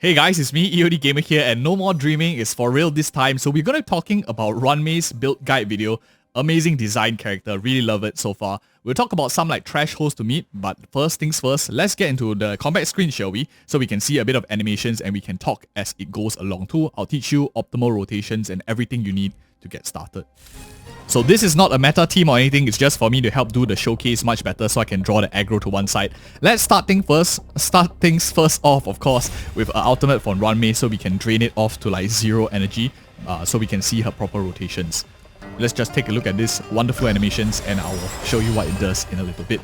Hey guys, it's me, EODGamer here, and no more dreaming is for real this time. So we're going to be talking about Ruan Mei's build guide video. Amazing design character, really love it so far. We'll talk about some like trash holes to meet, but first things first, let's get into the combat screen, shall we? So we can see a bit of animations and we can talk as it goes along too. I'll teach you optimal rotations and everything you need to get started. So this is not a meta team or anything, it's just for me to help do the showcase much better so I can draw the aggro to one side. Let's start things first off, of course, with an ultimate from Ruan Mei so we can drain it off to like 0 energy so we can see her proper rotations. Let's just take a look at these wonderful animations and I will show you what it does in a little bit.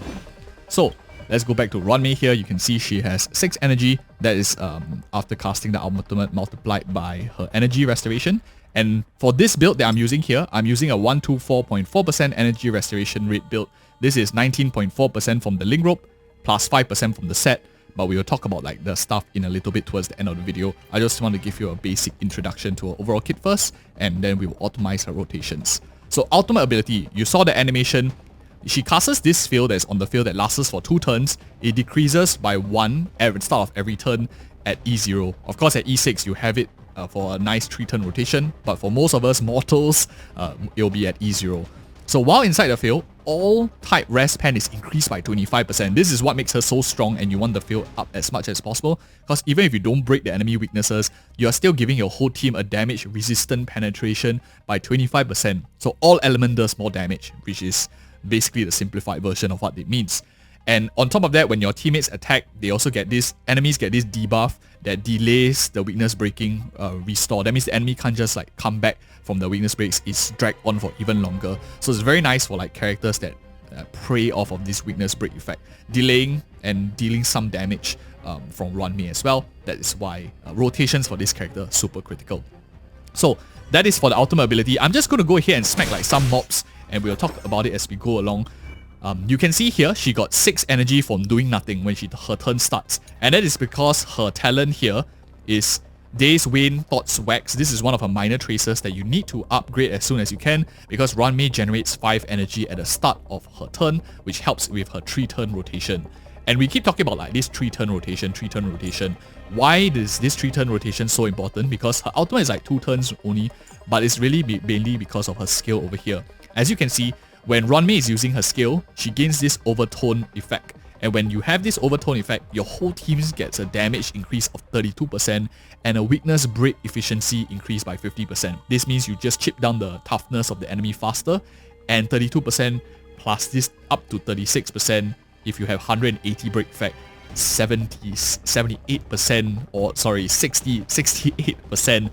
So let's go back to Ruan Mei here. You can see she has 6 energy. That is after casting the ultimate multiplied by her energy restoration. And for this build that I'm using here, I'm using a 124.4% energy restoration rate build. This is 19.4% from the link rope, plus 5% from the set. But we will talk about like the stuff in a little bit towards the end of the video. I just want to give you a basic introduction to her overall kit first, and then we will optimize her rotations. So ultimate ability, you saw the animation. She casts this field that's on the field that lasts for 2 turns. It decreases by 1 at the start of every turn at E0. Of course at E6 you have it for a nice 3-turn rotation, but for most of us mortals, it'll be at E0. So while inside the field, all type rest pen is increased by 25%. This is what makes her so strong and you want the field up as much as possible, because even if you don't break the enemy weaknesses, you are still giving your whole team a damage resistant penetration by 25%. So all element does more damage, which is basically the simplified version of what it means. And on top of that, when your teammates attack, they also get this, enemies get this debuff that delays the weakness breaking restore. That means the enemy can't just like come back from the weakness breaks, it's dragged on for even longer. So it's very nice for like characters that prey off of this weakness break effect, delaying and dealing some damage from Ruan Mei as well. That is why rotations for this character are super critical. So that is for the ultimate ability. I'm just going to go here and smack like some mobs and we'll talk about it as we go along. You can see here, she got 6 energy from doing nothing when her turn starts. And that is because her talent here is Days, Wane, Thoughts, Wax. This is one of her minor traces that you need to upgrade as soon as you can, because Ruan Mei generates 5 energy at the start of her turn, which helps with her 3-turn rotation. And we keep talking about like this 3-turn rotation. Why is this 3-turn rotation so important? Because her ultimate is like 2 turns only, but it's really mainly because of her skill over here. As you can see, when Ruan Mei is using her skill, she gains this overtone effect. And when you have this overtone effect, your whole team gets a damage increase of 32% and a weakness break efficiency increase by 50%. This means you just chip down the toughness of the enemy faster, and 32% plus this up to 36% if you have 180 break effect, 68%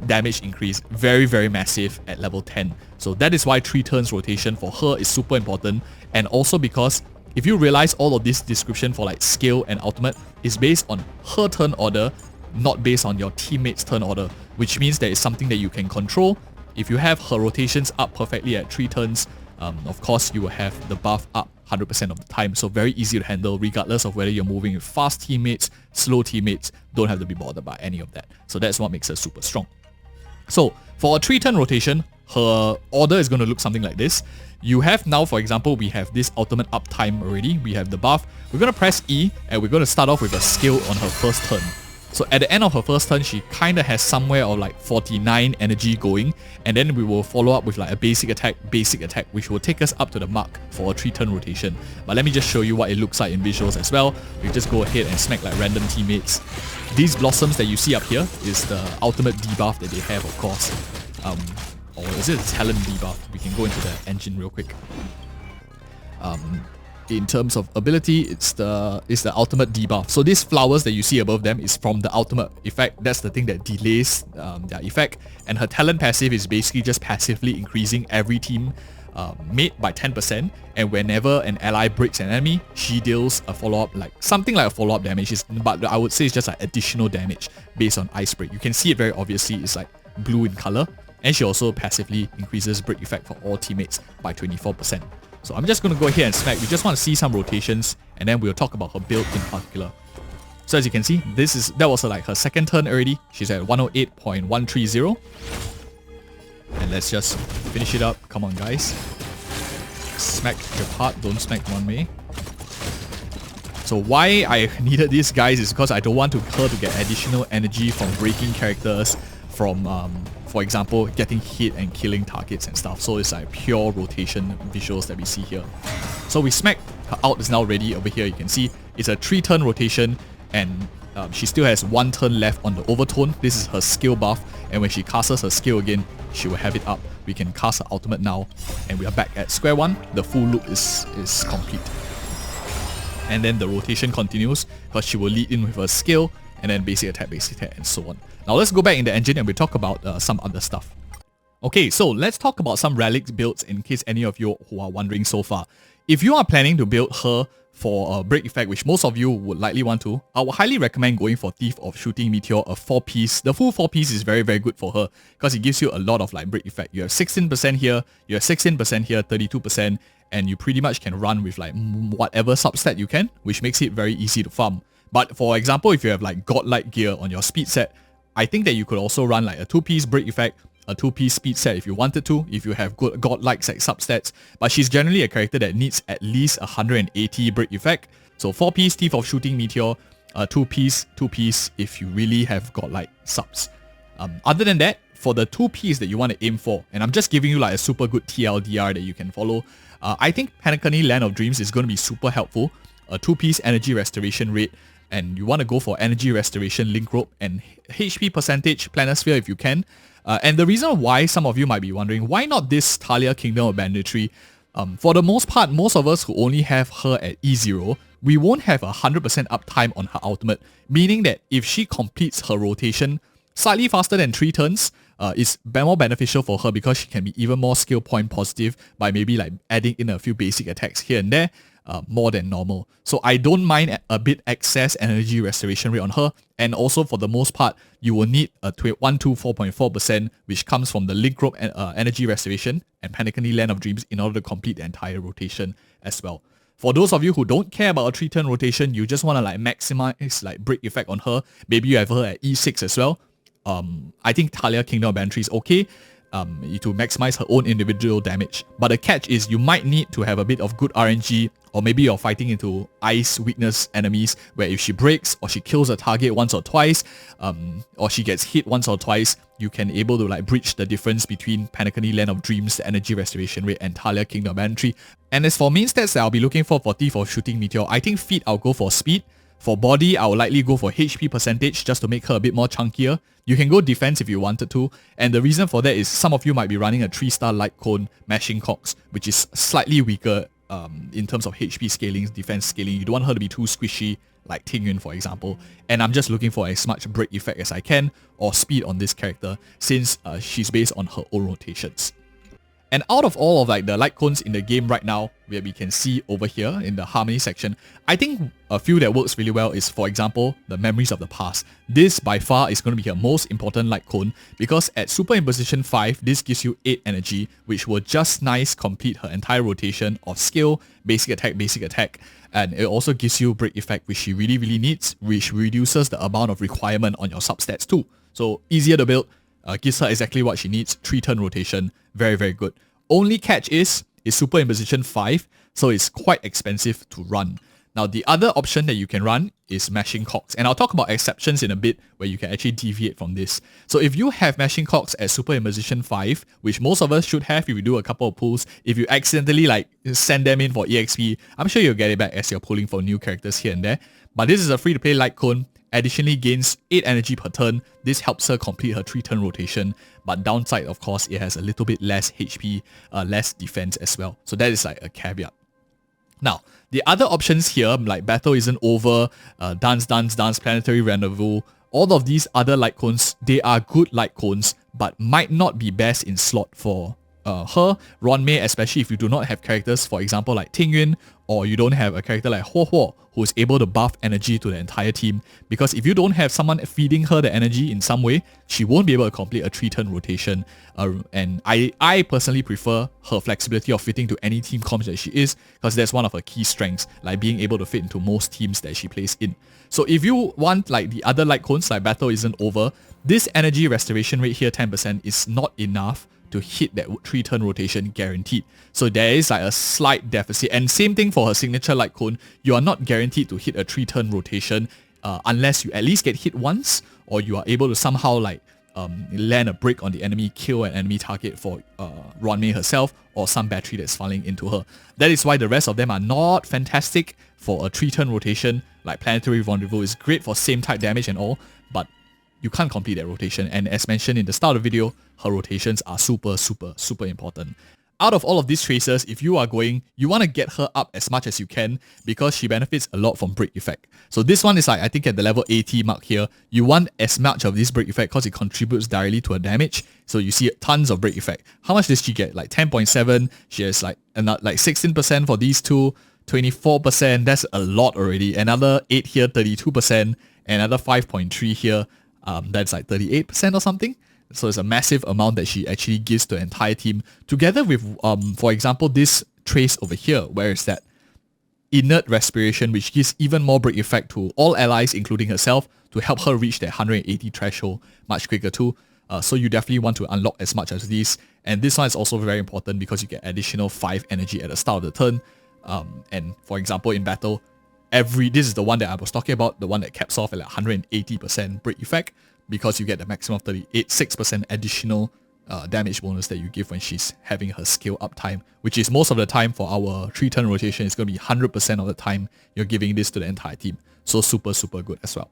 damage increase. Very, very massive at level 10. So that is why 3 turns rotation for her is super important. And also because if you realize all of this description for like skill and ultimate is based on her turn order, not based on your teammate's turn order, which means there is something that you can control. If you have her rotations up perfectly at 3 turns, of course you will have the buff up 100% of the time, so very easy to handle regardless of whether you're moving with fast teammates, slow teammates, don't have to be bothered by any of that. So that's what makes her super strong. So for a 3-turn rotation, her order is going to look something like this. You have now, for example, we have this ultimate uptime already, we have the buff. We're going to press E and we're going to start off with a skill on her first turn. So at the end of her first turn, she kind of has somewhere of like 49 energy going, and then we will follow up with like a basic attack, which will take us up to the mark for a 3-turn rotation. But let me just show you what it looks like in visuals as well. We just go ahead and smack like random teammates. These blossoms that you see up here is the ultimate debuff that they have, of course. Or is it a talent debuff? We can go into the engine real quick. In terms of ability, it's the ultimate debuff. So these flowers that you see above them is from the ultimate effect. That's the thing that delays their effect. And her talent passive is basically just passively increasing every team mate by 10. And whenever an ally breaks an enemy, she deals a follow-up, like something like a follow-up damage. But I would say it's just like additional damage based on ice break. You can see it very obviously. It's like blue in color. And she also passively increases break effect for all teammates by 24%. So I'm just going to go ahead and smack. We just want to see some rotations, and then we'll talk about her build in particular. So as you can see, that was like her 2nd turn already. She's at 108.130. And let's just finish it up. Come on, guys. Smack your part, don't smack Ruan Mei. So why I needed these guys is because I don't want her to get additional energy from breaking characters, from for example getting hit and killing targets and stuff. So it's like pure rotation visuals that we see here. So we smack her out is now ready over here. You can see it's a 3-turn rotation, and she still has 1 turn left on the overtone. This is her skill buff, and when she casts her skill again, she will have it up. We can cast her ultimate now, and we are back at square one. The full loop is complete. And then the rotation continues because she will lead in with her skill, and then basic attack, and so on. Now let's go back in the engine and we talk about some other stuff. Okay, so let's talk about some Relics builds in case any of you who are wondering so far. If you are planning to build her for a break effect, which most of you would likely want to, I would highly recommend going for Thief of Shooting Meteor, a 4-piece. The full 4-piece is very, very good for her because it gives you a lot of like break effect. You have 16% here, you have 16% here, 32%, and you pretty much can run with like whatever substat you can, which makes it very easy to farm. But for example, if you have like godlike gear on your speed set, I think that you could also run like a 2-piece break effect, a 2-piece speed set if you wanted to, if you have good godlike like substats. But she's generally a character that needs at least 180 break effect. So 4-piece Thief of Shooting Meteor, 2-piece if you really have godlike subs. Other than that, for the 2-piece that you want to aim for, and I'm just giving you like a super good TLDR that you can follow, I think Panacony Land of Dreams is going to be super helpful. A 2-piece energy restoration rate, and you want to go for energy restoration link rope and HP percentage planisphere if you can. And the reason why some of you might be wondering, why not this Thalia Kingdom of Banditry? For the most part, most of us who only have her at E0, we won't have 100% uptime on her ultimate, meaning that if she completes her rotation slightly faster than 3 turns, it's more beneficial for her because she can be even more skill point positive by maybe like adding in a few basic attacks here and there, more than normal. So I don't mind a bit excess energy restoration rate on her, and also for the most part, you will need a 124.4%, which comes from the link rope and energy restoration and Panacony Land of Dreams in order to complete the entire rotation as well. For those of you who don't care about a 3-turn rotation, you just want to like maximize like break effect on her, maybe you have her at E6 as well. I think Thalia Kingdom of Banditry is okay to maximize her own individual damage. But the catch is you might need to have a bit of good RNG, or maybe you're fighting into ice weakness enemies where if she breaks or she kills a target once or twice, or she gets hit once or twice, you can able to like bridge the difference between Panacony Land of Dreams, the energy restoration rate, and Thalia Kingdom of Banditry. And as for main stats that I'll be looking for Thief of Shooting Meteor, I think feet I'll go for speed. For body, I would likely go for HP percentage just to make her a bit more chunkier. You can go defense if you wanted to, and the reason for that is some of you might be running a 3-star Lightcone Mashing Cox, which is slightly weaker in terms of HP scaling, defense scaling. You don't want her to be too squishy like Tingyun, for example. And I'm just looking for as much break effect as I can, or speed on this character, since she's based on her own rotations. And out of all of like the light cones in the game right now, where we can see over here in the harmony section, I think a few that works really well is, for example, the Memories of the Past. This by far is going to be her most important light cone, because at Super Imposition 5, this gives you 8 energy, which will just nice complete her entire rotation of skill, basic attack, and it also gives you break effect, which she really needs, which reduces the amount of requirement on your substats too. So easier to build, gives her exactly what she needs, 3-turn rotation, very good. Only catch is Super Imposition 5, so it's quite expensive to run. Now the other option that you can run is Mashing Cox, and I'll talk about exceptions in a bit where you can actually deviate from this. So if you have Mashing Cox at Super Imposition 5, which most of us should have if you do a couple of pulls, if you accidentally like send them in for EXP, I'm sure you'll get it back as you're pulling for new characters here and there. But this is a free-to-play light cone. Additionally gains 8 energy per turn. This helps her complete her 3-turn rotation, but downside of course it has a little bit less HP, less defense as well. So that is like a caveat. Now, the other options here, like Battle Isn't Over, Dance, Planetary Rendezvous, all of these other light cones, they are good light cones, but might not be best in slot for her, Ruan Mei, especially if you do not have characters, for example, like Tingyun, or you don't have a character like Huo, who is able to buff energy to the entire team. Because if you don't have someone feeding her the energy in some way, she won't be able to complete a 3-turn rotation. And I personally prefer her flexibility of fitting to any team comps that she is, because that's one of her key strengths, like being able to fit into most teams that she plays in. So if you want like the other light cones, like Battle Isn't Over, this energy restoration rate here, 10%, is not enough to hit that 3-turn rotation guaranteed. So there is like a slight deficit. And same thing for her signature Lightcone. You are not guaranteed to hit a 3-turn rotation unless you at least get hit once, or you are able to somehow like land a brick on the enemy, kill an enemy target for Ruan Mei herself, or some battery that's falling into her. That is why the rest of them are not fantastic for a 3-turn rotation. Like Planetary Rendezvous is great for same type damage and all, but you can't complete that rotation. And as mentioned in the start of the video, her rotations are super important. Out of all of these traces, if you are going, you want to get her up as much as you can because she benefits a lot from break effect. So this one is like, I think at the level 80 mark here, you want as much of this break effect because it contributes directly to her damage. So you see tons of break effect. How much does she get? Like 10.7, she has like 16% for these two, 24%, that's a lot already. Another 8 here, 32%, another 5.3 here, that's like 38% or something. So it's a massive amount that she actually gives to the entire team, together with, for example, this trace over here, where is that inert respiration, which gives even more break effect to all allies, including herself, to help her reach that 180 threshold much quicker too. So you definitely want to unlock as much as these. And this one is also very important because you get additional 5 energy at the start of the turn. And for example, in battle, this is the one that I was talking about, the one that caps off at like 180% break effect, because you get the maximum of 6% additional damage bonus that you give when she's having her skill uptime, which is most of the time for our 3-turn rotation. It's going to be 100% of the time you're giving this to the entire team. So super good as well.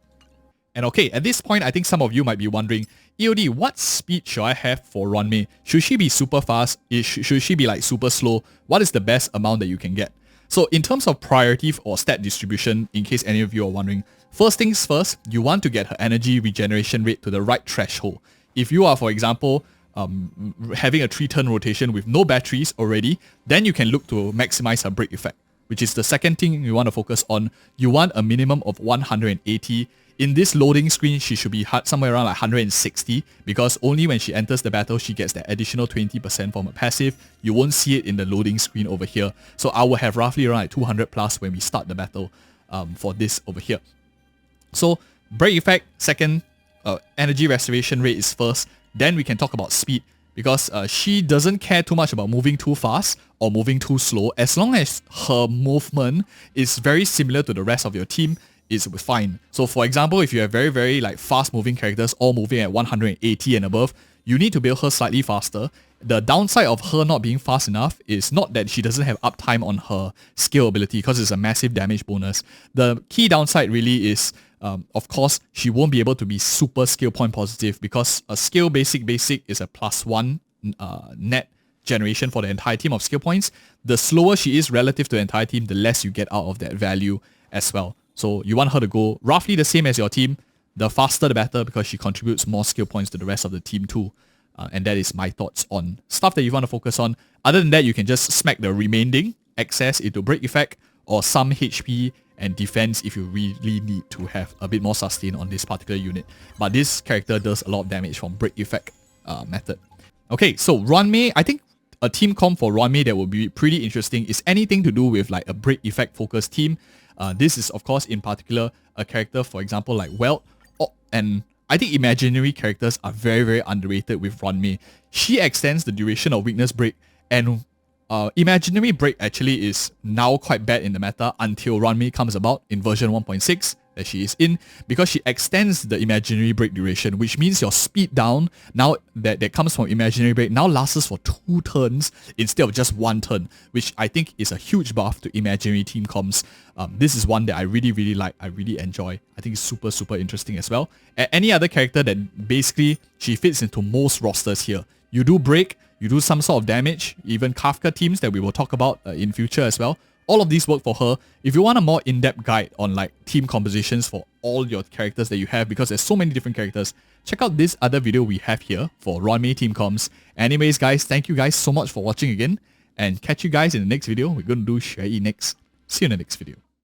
And okay, at this point, I think some of you might be wondering, EOD, what speed should I have for Ruan Mei? Should she be super fast? Should she be like super slow? What is the best amount that you can get? So in terms of priority or stat distribution, in case any of you are wondering, first things first, you want to get her energy regeneration rate to the right threshold. If you are, for example, having a 3-turn rotation with no batteries already, then you can look to maximize her break effect, which is the second thing you want to focus on. You want a minimum of 180. In this loading screen, she should be somewhere around like 160, because only when she enters the battle, she gets that additional 20% from her passive. You won't see it in the loading screen over here. So I will have roughly around like 200 plus when we start the battle for this over here. So break effect, second, energy restoration rate is first. Then we can talk about speed, because she doesn't care too much about moving too fast or moving too slow. As long as her movement is very similar to the rest of your team, is fine. So for example, if you have very like fast moving characters all moving at 180 and above, you need to build her slightly faster. The downside of her not being fast enough is not that she doesn't have uptime on her skill ability, because it's a massive damage bonus. The key downside really is, of course, she won't be able to be super skill point positive, because a skill basic is a +1 net generation for the entire team of skill points. The slower she is relative to the entire team, the less you get out of that value as well. So you want her to go roughly the same as your team. The faster the better, because she contributes more skill points to the rest of the team too. And that is my thoughts on stuff that you want to focus on. Other than that, you can just smack the remaining excess into break effect or some HP and defense if you really need to have a bit more sustain on this particular unit. But this character does a lot of damage from break effect method. Okay, so Ruan Mei, I think a team comp for Ruan Mei that will be pretty interesting is anything to do with like a break effect focused team. This is of course in particular a character, for example, like Welt, and I think imaginary characters are very underrated with Ruan Mei. She extends the duration of weakness break, and imaginary break actually is now quite bad in the meta until Ruan Mei comes about in version 1.6 that she is in, because she extends the imaginary break duration, which means your speed down now that comes from imaginary break now lasts for 2 turns instead of just 1 turn, which I think is a huge buff to imaginary team comps. This is one that I really like, I really enjoy. I think it's super interesting as well. Any other character that basically she fits into most rosters here. You do break, you do some sort of damage, even Kafka teams that we will talk about in future as well. All of these work for her. If you want a more in-depth guide on like team compositions for all your characters that you have, because there's so many different characters, check out this other video we have here for Ruan Mei team comps. Anyways guys, thank you guys so much for watching again, and catch you guys in the next video. We're going to do Shui next. See you in the next video.